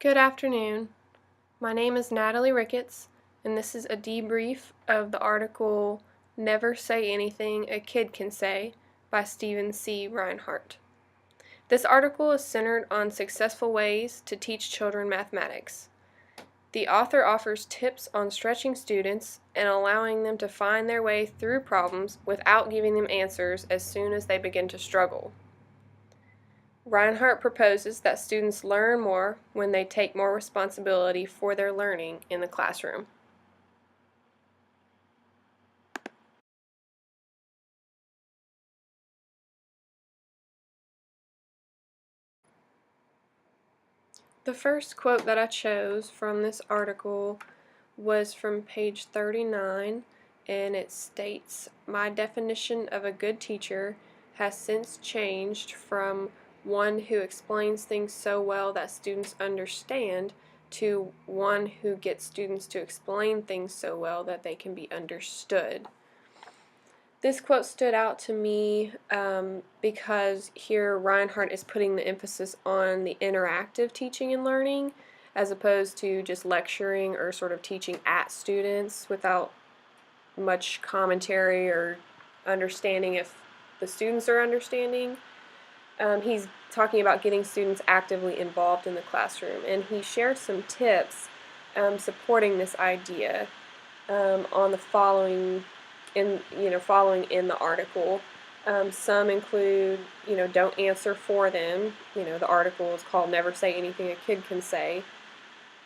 Good afternoon. My name is Natalie Ricketts, and this is a debrief of the article Never Say Anything a Kid Can Say by Stephen C. Reinhart. This article is centered on successful ways to teach children mathematics. The author offers tips on stretching students and allowing them to find their way through problems without giving them answers as soon as they begin to struggle. Reinhart proposes that students learn more when they take more responsibility for their learning in the classroom. The first quote that I chose from this article was from page 39, and it states, "My definition of a good teacher has since changed from one who explains things so well that students understand to one who gets students to explain things so well that they can be understood." This quote stood out to me because here Reinhart is putting the emphasis on the interactive teaching and learning as opposed to just lecturing or sort of teaching at students without much commentary or understanding if the students are understanding. He's talking about getting students actively involved in the classroom, and he shares some tips supporting this idea on the following following in the article. Some include, don't answer for them. The article is called Never Say Anything a Kid Can Say.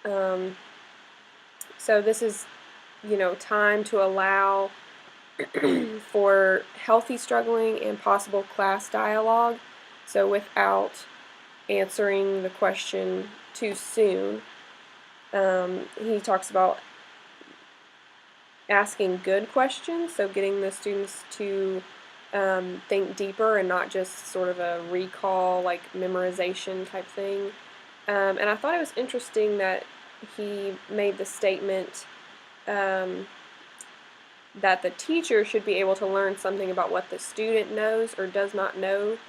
So this is, time to allow for healthy struggling and possible class dialogue. So without answering the question too soon. He talks about asking good questions, so getting the students to think deeper and not just sort of a recall, like memorization type thing. And I thought it was interesting that he made the statement that the teacher should be able to learn something about what the student knows or does not know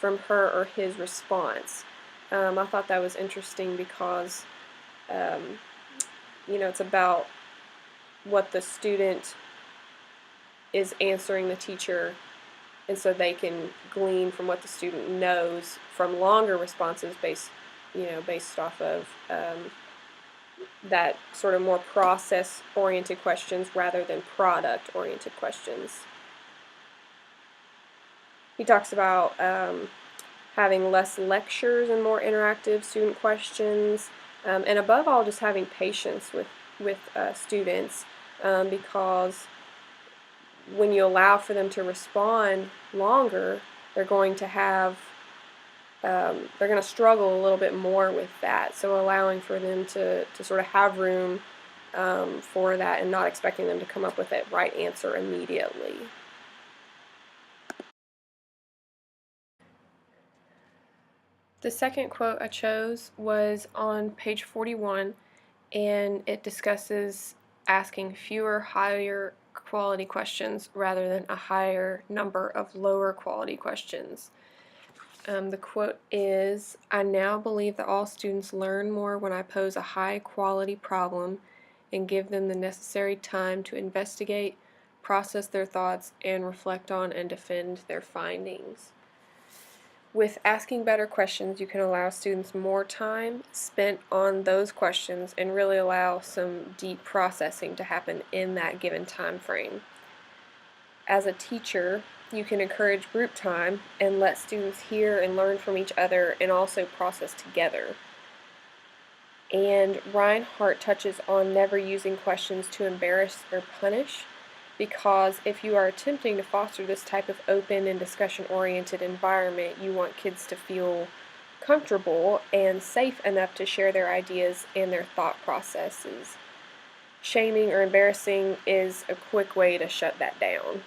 from her or his response. I thought that was interesting because, it's about what the student is answering the teacher, and so they can glean from what the student knows from longer responses based off of that sort of more process-oriented questions rather than product-oriented questions. He talks about having less lectures and more interactive student questions, and above all, just having patience with students, because when you allow for them to respond longer, they're going to struggle a little bit more with that. So allowing for them to sort of have room for that and not expecting them to come up with that right answer immediately. The second quote I chose was on page 41, and it discusses asking fewer higher quality questions rather than a higher number of lower quality questions. The quote is, "I now believe that all students learn more when I pose a high quality problem and give them the necessary time to investigate, process their thoughts, and reflect on and defend their findings." With asking better questions, you can allow students more time spent on those questions and really allow some deep processing to happen in that given time frame. As a teacher, you can encourage group time and let students hear and learn from each other and also process together. And Reinhart touches on never using questions to embarrass or punish, because if you are attempting to foster this type of open and discussion-oriented environment, you want kids to feel comfortable and safe enough to share their ideas and their thought processes. Shaming or embarrassing is a quick way to shut that down.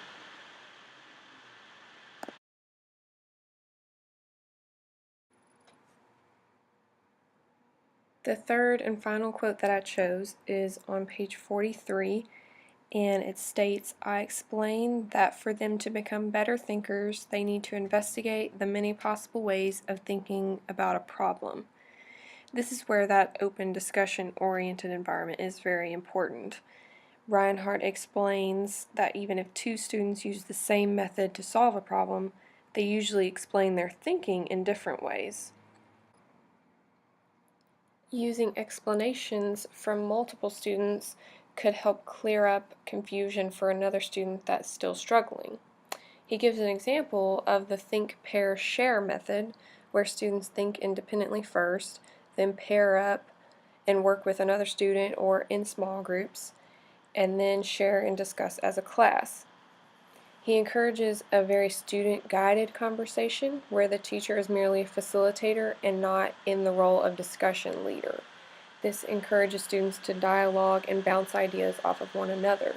The third and final quote that I chose is on page 43, and it states, "I explain that for them to become better thinkers, they need to investigate the many possible ways of thinking about a problem." This is where that open discussion-oriented environment is very important. Reinhardt explains that even if two students use the same method to solve a problem, they usually explain their thinking in different ways. Using explanations from multiple students could help clear up confusion for another student that's still struggling. He gives an example of the think, pair, share method, where students think independently first, then pair up and work with another student or in small groups, and then share and discuss as a class. He encourages a very student-guided conversation where the teacher is merely a facilitator and not in the role of discussion leader. This encourages students to dialogue and bounce ideas off of one another.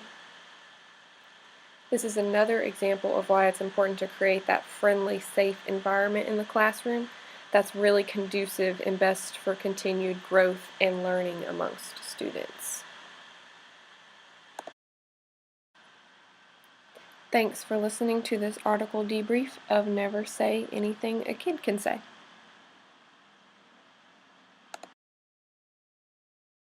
This is another example of why it's important to create that friendly, safe environment in the classroom that's really conducive and best for continued growth and learning amongst students. Thanks for listening to this article debrief of Never Say Anything a Kid Can Say.